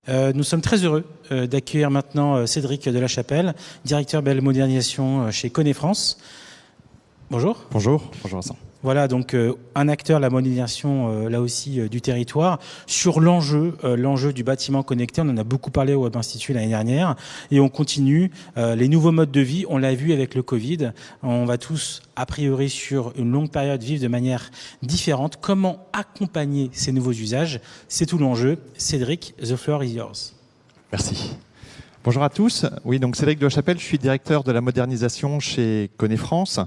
Nous sommes très heureux d'accueillir maintenant Cédric de la Chapelle, directeur belle modernisation chez Kone France. Bonjour. Bonjour Vincent. Voilà, donc un acteur, la modernisation, là aussi, du territoire. Sur l'enjeu du bâtiment connecté, on en a beaucoup parlé au Web Institute l'année dernière, et on continue. Les nouveaux modes de vie, on l'a vu avec le Covid, on va tous, a priori, sur une longue période, vivre de manière différente. Comment accompagner ces nouveaux usages? C'est tout l'enjeu. Cédric, the floor is yours. Merci. Bonjour à tous. Oui, donc Cédric de la Chapelle, je suis directeur de la modernisation chez Kone France.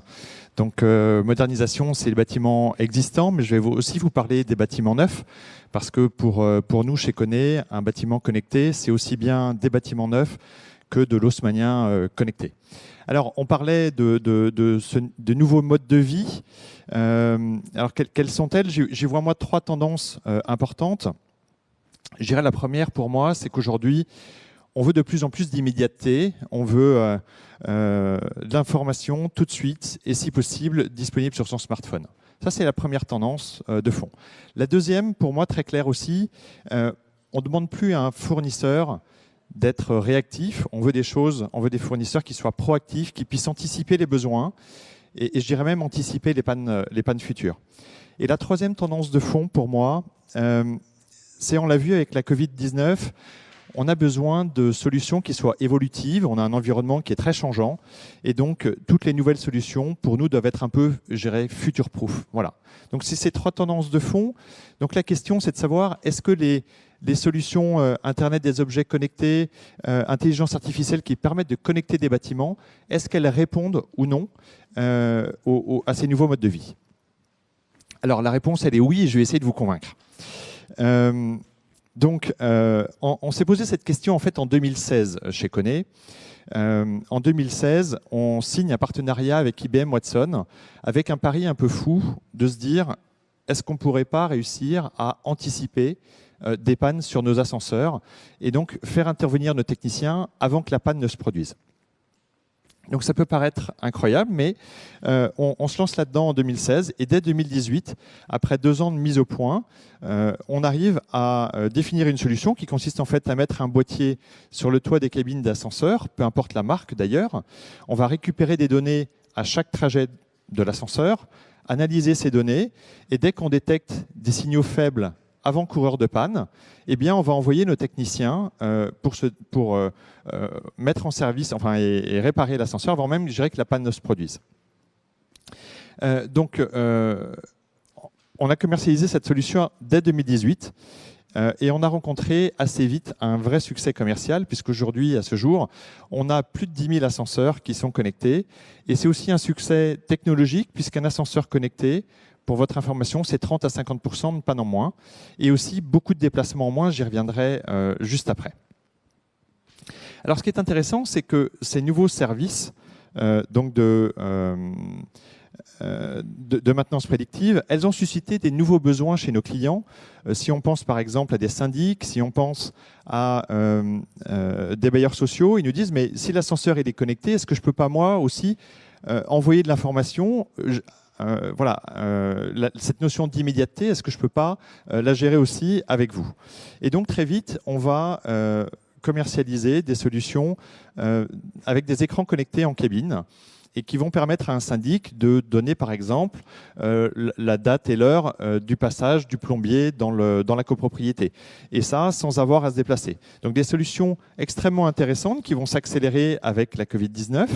Donc modernisation, c'est les bâtiments existants, mais je vais aussi vous parler des bâtiments neufs, parce que pour nous, chez Kone, un bâtiment connecté, c'est aussi bien des bâtiments neufs que de l'haussmannien connecté. Alors, on parlait de nouveaux modes de vie. Alors, quelles sont-elles? J'y vois, moi, trois tendances importantes. Je dirais la première, pour moi, c'est qu'aujourd'hui, on veut de plus en plus d'immédiateté, on veut de l'information tout de suite et si possible disponible sur son smartphone. Ça, c'est la première tendance de fond. La deuxième, pour moi, très claire aussi, on ne demande plus à un fournisseur d'être réactif, on veut des fournisseurs qui soient proactifs, qui puissent anticiper les besoins et je dirais même anticiper les pannes futures. Et la troisième tendance de fond, pour moi, c'est, on l'a vu avec la Covid-19, on a besoin de solutions qui soient évolutives. On a un environnement qui est très changeant. Et donc, toutes les nouvelles solutions, pour nous, doivent être un peu, je dirais, future-proof. Voilà. Donc, c'est ces trois tendances de fond. Donc, la question, c'est de savoir, est-ce que les solutions Internet des objets connectés, intelligence artificielle qui permettent de connecter des bâtiments, est-ce qu'elles répondent ou non à ces nouveaux modes de vie? Alors, la réponse, elle est oui, et je vais essayer de vous convaincre. Donc, on s'est posé cette question en fait en 2016 chez Kone. En 2016, on signe un partenariat avec IBM Watson, avec un pari un peu fou de se dire, est-ce qu'on ne pourrait pas réussir à anticiper des pannes sur nos ascenseurs et donc faire intervenir nos techniciens avant que la panne ne se produise? Donc ça peut paraître incroyable, mais on se lance là-dedans en 2016 et dès 2018, après 2 ans de mise au point, on arrive à définir une solution qui consiste en fait à mettre un boîtier sur le toit des cabines d'ascenseur, peu importe la marque d'ailleurs. On va récupérer des données à chaque trajet de l'ascenseur, analyser ces données et dès qu'on détecte des signaux faibles avant-coureur de panne, eh bien, on va envoyer nos techniciens pour mettre en service et réparer l'ascenseur avant même, je dirais, que la panne ne se produise. Donc, on a commercialisé cette solution dès 2018 et on a rencontré assez vite un vrai succès commercial puisqu'aujourd'hui, à ce jour, on a plus de 10 000 ascenseurs qui sont connectés et c'est aussi un succès technologique puisqu'un ascenseur connecté, pour votre information, c'est 30 à 50% de panne en moins et aussi beaucoup de déplacements en moins, j'y reviendrai juste après. Alors ce qui est intéressant, c'est que ces nouveaux services donc de maintenance prédictive, elles ont suscité des nouveaux besoins chez nos clients. Si on pense par exemple à des syndics, si on pense à des bailleurs sociaux, ils nous disent mais si l'ascenseur est connecté, est-ce que je ne peux pas moi aussi envoyer de l'information cette notion d'immédiateté, est-ce que je ne peux pas la gérer aussi avec vous? Et donc très vite, on va commercialiser des solutions avec des écrans connectés en cabine et qui vont permettre à un syndic de donner par exemple la date et l'heure du passage du plombier dans la copropriété. Et ça, sans avoir à se déplacer. Donc des solutions extrêmement intéressantes qui vont s'accélérer avec la Covid-19.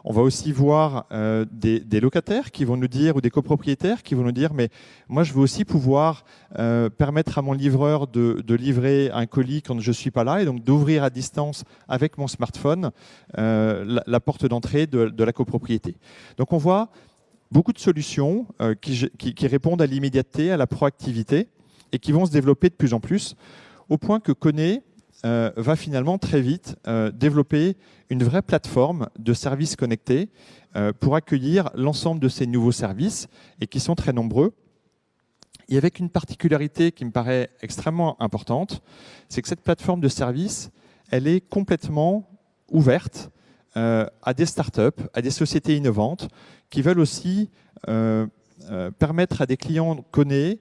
On va aussi voir des locataires qui vont nous dire, ou des copropriétaires qui vont nous dire, mais moi je veux aussi pouvoir permettre à mon livreur de livrer un colis quand je ne suis pas là, et donc d'ouvrir à distance avec mon smartphone la porte d'entrée de la copropriété. Donc on voit beaucoup de solutions qui répondent à l'immédiateté, à la proactivité, et qui vont se développer de plus en plus, au point que Kone va finalement très vite développer une vraie plateforme de services connectés pour accueillir l'ensemble de ces nouveaux services et qui sont très nombreux. Et avec une particularité qui me paraît extrêmement importante, c'est que cette plateforme de services, elle est complètement ouverte à des startups, à des sociétés innovantes qui veulent aussi permettre à des clients Kone,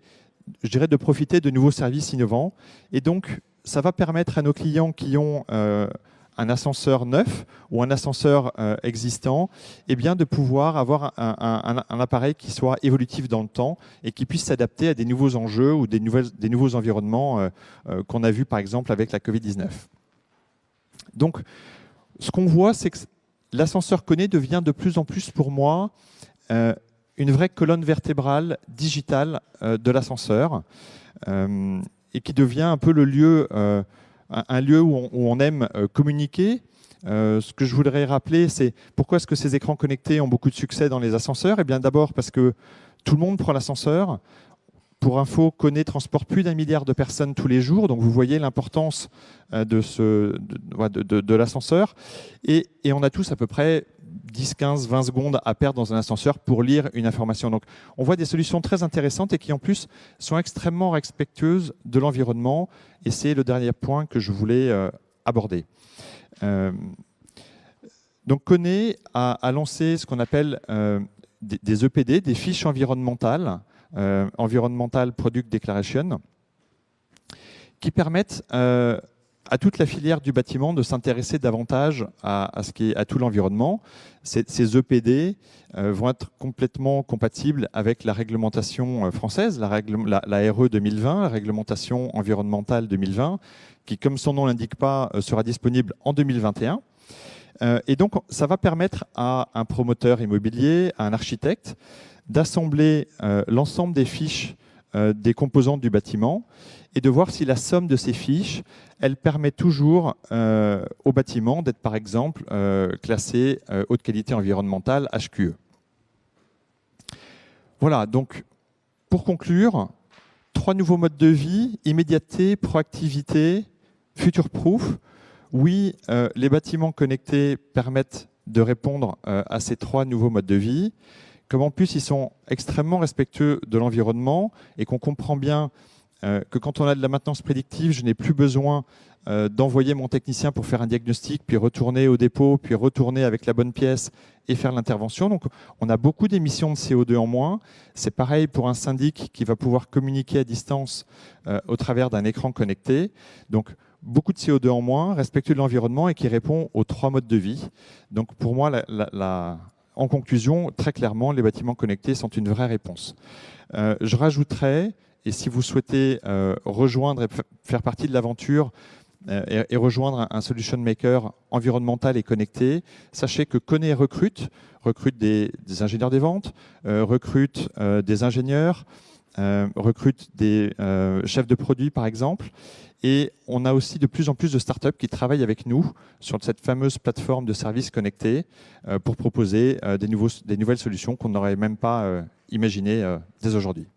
je dirais, de profiter de nouveaux services innovants et donc ça va permettre à nos clients qui ont un ascenseur neuf ou un ascenseur existant, eh bien de pouvoir avoir un appareil qui soit évolutif dans le temps et qui puisse s'adapter à des nouveaux enjeux ou des nouveaux environnements qu'on a vus par exemple avec la Covid-19. Donc, ce qu'on voit, c'est que l'ascenseur Kone devient de plus en plus pour moi une vraie colonne vertébrale digitale de l'ascenseur et qui devient un peu le lieu, un lieu où on aime communiquer. Ce que je voudrais rappeler, c'est pourquoi est-ce que ces écrans connectés ont beaucoup de succès dans les ascenseurs? Eh bien d'abord parce que tout le monde prend l'ascenseur. Pour info, Kone transporte plus d'1 milliard de personnes tous les jours, donc vous voyez l'importance de l'ascenseur. Et on a tous à peu près 10, 15, 20 secondes à perdre dans un ascenseur pour lire une information. Donc on voit des solutions très intéressantes et qui en plus sont extrêmement respectueuses de l'environnement. Et c'est le dernier point que je voulais aborder. Donc Kone a lancé ce qu'on appelle des EPD, des fiches environnementales, Environmental Product Declaration, qui permettent à toute la filière du bâtiment de s'intéresser davantage à tout l'environnement. Ces EPD vont être complètement compatibles avec la réglementation française, la RE 2020, la réglementation environnementale 2020, qui, comme son nom l'indique pas, sera disponible en 2021. Et donc, ça va permettre à un promoteur immobilier, à un architecte, d'assembler l'ensemble des fiches des composantes du bâtiment et de voir si la somme de ces fiches, elle permet toujours au bâtiment d'être, par exemple, classé haute qualité environnementale HQE. Voilà, donc pour conclure, 3 nouveaux modes de vie: immédiateté, proactivité, future-proof. Oui, les bâtiments connectés permettent de répondre à ces 3 nouveaux modes de vie. Comme en plus ils sont extrêmement respectueux de l'environnement et qu'on comprend bien que quand on a de la maintenance prédictive, je n'ai plus besoin d'envoyer mon technicien pour faire un diagnostic, puis retourner au dépôt, puis retourner avec la bonne pièce et faire l'intervention. Donc on a beaucoup d'émissions de CO2 en moins. C'est pareil pour un syndic qui va pouvoir communiquer à distance au travers d'un écran connecté. Donc beaucoup de CO2 en moins, respectueux de l'environnement et qui répond aux 3 modes de vie. Donc pour moi, en conclusion, très clairement, les bâtiments connectés sont une vraie réponse. Je rajouterais, et si vous souhaitez rejoindre et faire partie de l'aventure et rejoindre un solution maker environnemental et connecté, sachez que Kone recrute des ingénieurs des ventes, recrute des ingénieurs, recrute des chefs de produits par exemple. Et on a aussi de plus en plus de startups qui travaillent avec nous sur cette fameuse plateforme de services connectés pour proposer des nouvelles solutions qu'on n'aurait même pas imaginées dès aujourd'hui.